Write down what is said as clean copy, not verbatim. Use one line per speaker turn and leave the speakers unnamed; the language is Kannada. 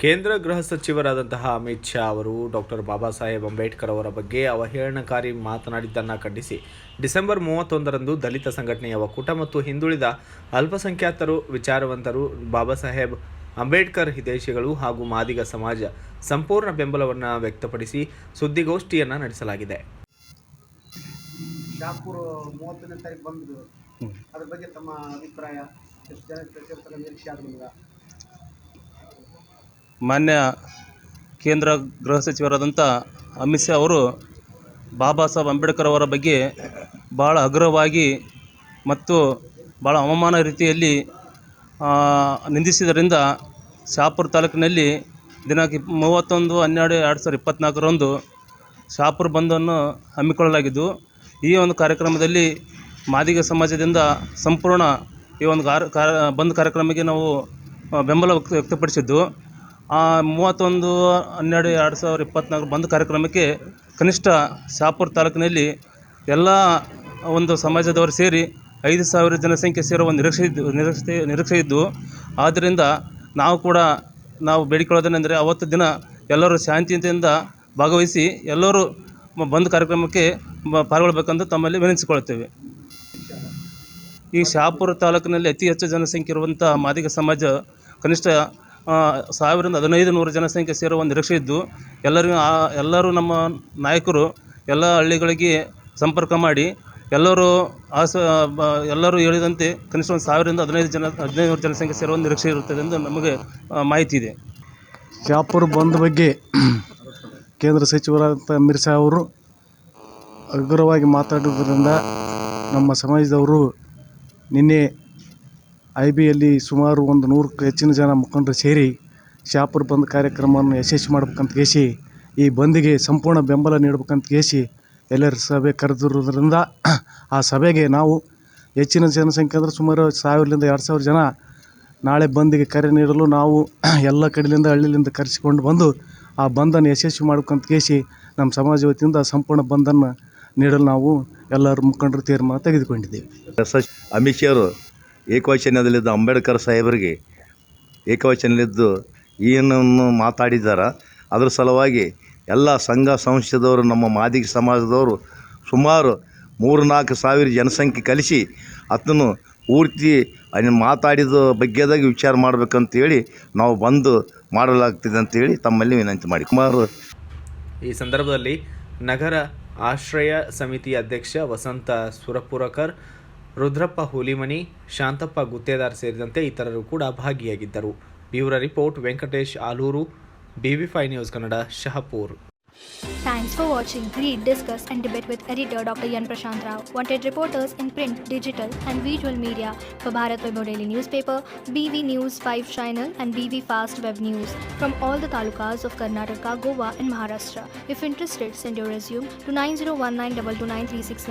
ಕೇಂದ್ರ ಗೃಹ ಸಚಿವರಾದಂತಹ ಅಮಿತ್ ಶಾ ಅವರು ಡಾಕ್ಟರ್ ಬಾಬಾ ಸಾಹೇಬ್ ಅಂಬೇಡ್ಕರ್ ಅವರ ಬಗ್ಗೆ ಅವಹೇಳನಕಾರಿ ಮಾತನಾಡಿದ್ದನ್ನು ಖಂಡಿಸಿ ಡಿಸೆಂಬರ್ 31ರಂದು ದಲಿತ ಸಂಘಟನೆಯ ಒಕ್ಕೂಟ ಮತ್ತು ಹಿಂದುಳಿದ ಅಲ್ಪಸಂಖ್ಯಾತರು ವಿಚಾರವಂತರು ಬಾಬಾ ಸಾಹೇಬ್ ಅಂಬೇಡ್ಕರ್ ಹಿತೈಷಿಗಳು ಹಾಗೂ ಮಾದಿಗ ಸಮಾಜ ಸಂಪೂರ್ಣ ಬೆಂಬಲವನ್ನು ವ್ಯಕ್ತಪಡಿಸಿ ಸುದ್ದಿಗೋಷ್ಠಿಯನ್ನು ನಡೆಸಲಾಗಿದೆ.
ಶಾಪುರ್ 30ನೇ ತಾರೀಕು ಬಂದು ಅದ್ರ ಬಗ್ಗೆ ತಮ್ಮ ಅಭಿಪ್ರಾಯ ನಿರೀಕ್ಷೆ ಆದ
ಮಾನ್ಯ ಕೇಂದ್ರ ಗೃಹ ಸಚಿವರಾದಂಥ ಅಮಿತ್ ಶಾ ಅವರು ಬಾಬಾ ಸಾಹೇಬ್ ಅಂಬೇಡ್ಕರ್ ಅವರ ಬಗ್ಗೆ ಭಾಳ ಹಗುರವಾಗಿ ಮತ್ತು ಭಾಳ ಅವಮಾನ ರೀತಿಯಲ್ಲಿ ನಿಂದಿಸಿದ್ದರಿಂದ ಶಾಪುರ ತಾಲೂಕಿನಲ್ಲಿ ದಿನಾಂಕ 31/12/2024ರಂದು ಶಾಪುರ ಬಂದನ್ನು ಹಮ್ಮಿಕೊಳ್ಳಲಾಗಿದ್ದು, ಈ ಒಂದು ಕಾರ್ಯಕ್ರಮದಲ್ಲಿ ಮಾದಿಗ ಸಮಾಜದಿಂದ ಸಂಪೂರ್ಣ ಈ ಒಂದು ಬಂದ್ ಕಾರ್ಯಕ್ರಮಕ್ಕೆ ನಾವು ಬೆಂಬಲ ವ್ಯಕ್ತಪಡಿಸಿದ್ದು. 31/12/2024 ಬಂದ್ ಕಾರ್ಯಕ್ರಮಕ್ಕೆ ಕನಿಷ್ಠ ಶಾಪುರ ತಾಲೂಕಿನಲ್ಲಿ ಎಲ್ಲ ಒಂದು ಸಮಾಜದವರು ಸೇರಿ 5,000 ಜನಸಂಖ್ಯೆ ಸೇರುವ ನಿರೀಕ್ಷೆ ಇದ್ದು, ಆದ್ದರಿಂದ ನಾವು ಬೇಡಿಕೊಳ್ಳೋದೇನೆಂದರೆ ಅವತ್ತು ದಿನ ಎಲ್ಲರೂ ಶಾಂತಿಯಿಂದ ಭಾಗವಹಿಸಿ ಎಲ್ಲರೂ ಬಂದ್ ಕಾರ್ಯಕ್ರಮಕ್ಕೆ ಪಾಲ್ಗೊಳ್ಳಬೇಕೆಂದು ತಮ್ಮಲ್ಲಿ ವಿನಂತಿಸಿಕೊಳ್ಳುತ್ತೇವೆ. ಈ ಶಾಪುರ ತಾಲೂಕಿನಲ್ಲಿ ಅತಿ ಹೆಚ್ಚು ಜನಸಂಖ್ಯೆ ಇರುವಂಥ ಮಾದಿಗ ಸಮಾಜ ಕನಿಷ್ಠ 1,000-1,500 ಜನಸಂಖ್ಯೆ ಸೇರುವ ನಿರೀಕ್ಷೆ ಇದ್ದು, ಎಲ್ಲರೂ ನಮ್ಮ ನಾಯಕರು ಎಲ್ಲ ಹಳ್ಳಿಗಳಿಗೆ ಸಂಪರ್ಕ ಮಾಡಿ ಎಲ್ಲರೂ ಹೇಳಿದಂತೆ ಕನಿಷ್ಠ 1,000-1,500 ಜನಸಂಖ್ಯೆ ಸೇರುವ ನಿರೀಕ್ಷೆ ಇರುತ್ತದೆ ಎಂದು ನಮಗೆ ಮಾಹಿತಿ ಇದೆ.
ಶಾಪುರ್ ಬಂದ್ ಬಗ್ಗೆ ಕೇಂದ್ರ ಸಚಿವರಾದಂಥ ಅಮಿತ್ ಶಾ ಅವರು ಹಗುರವಾಗಿ ಮಾತಾಡುವುದರಿಂದ ನಮ್ಮ ಸಮಾಜದವರು ನಿನ್ನೆ IBಯಲ್ಲಿ ಸುಮಾರು 100ಕ್ಕೂ ಹೆಚ್ಚಿನ ಜನ ಮುಖಂಡರು ಸೇರಿ ಶಾಪುರ ಬಂದ್ ಕಾರ್ಯಕ್ರಮವನ್ನು ಯಶಸ್ವಿ ಮಾಡ್ಬೇಕಂತ ಕೇಸಿ ಈ ಬಂದಿಗೆ ಸಂಪೂರ್ಣ ಬೆಂಬಲ ನೀಡಬೇಕಂತ ಕೇಸಿ ಎಲ್ಲರ ಸಭೆ ಕರೆದಿರುವುದರಿಂದ ಆ ಸಭೆಗೆ ನಾವು ಹೆಚ್ಚಿನ ಜನಸಂಖ್ಯೆ ಅಂದರೆ ಸುಮಾರು 1,000-2,000 ಜನ ನಾಳೆ ಬಂದಿಗೆ ಕರೆ ನೀಡಲು ನಾವು ಎಲ್ಲ ಕಡೆಯಿಂದ ಹಳ್ಳಿಯಿಂದ ಕರೆಸಿಕೊಂಡು ಬಂದು ಆ ಬಂದನ್ನು ಯಶಸ್ವಿ ಮಾಡ್ಬೇಕಂತ ಕೇಸಿ ನಮ್ಮ ಸಮಾಜ ವತಿಯಿಂದ ಸಂಪೂರ್ಣ ಬಂದನ್ನು ನೀಡಲು ನಾವು ಎಲ್ಲರ ಮುಖಂಡರು ತೀರ್ಮಾನ ತೆಗೆದುಕೊಂಡಿದ್ದೇವೆ.
ಅಮಿತ್ ಶಾ ಅವರು ಏಕವಚನದಲ್ಲಿದ್ದ ಅಂಬೇಡ್ಕರ್ ಸಾಹೇಬರಿಗೆ ಏಕವಚನದಲ್ಲಿದ್ದು ಏನನ್ನು ಮಾತಾಡಿದ್ದಾರೆ. ಅದರ ಸಲುವಾಗಿ ಎಲ್ಲ ಸಂಘ ಸಂಸ್ಥೆದವರು ನಮ್ಮ ಮಾದಿಗ ಸಮಾಜದವರು ಸುಮಾರು 3-4 ಸಾವಿರ ಜನಸಂಖ್ಯೆ ಕಲಿಸಿ ಅದನ್ನು ಪೂರ್ತಿ ಮಾತಾಡಿದ ಬಗ್ಗೆದಾಗಿ ವಿಚಾರ ಮಾಡಬೇಕಂತೇಳಿ ನಾವು ಬಂದು ಮಾಡಲಾಗ್ತಿದೆ ಅಂತೇಳಿ ತಮ್ಮಲ್ಲಿ ವಿನಂತಿ ಮಾಡಿ
ಈ ಸಂದರ್ಭದಲ್ಲಿ ನಗರ ಆಶ್ರಯ ಸಮಿತಿ ಅಧ್ಯಕ್ಷ ವಸಂತ ಸುರಪುರಕರ್, ರುದ್ರಪ್ಪ ಹುಲಿಮನಿ, ಶಾಂತಪ್ಪ ಗುತ್ತೇದಾರ್ ಸೇರಿದಂತೆ ಇತರರು ಕೂಡ ಭಾಗಿಯಾಗಿದ್ದರು. Bureau report Venkatesh Aluru, BV5 news Kannada, Shahapur.
Thanks for watching. Read, discuss and debate with editor Dr. Yan Prashant Rao. Wanted reporters in print, digital and visual media for Bharat Vaibhav Daily Newspaper, BV News 5 Channel and BV Fast Web News from all the talukas of Karnataka, Goa and Maharashtra. If interested, send your resume to 9019229369.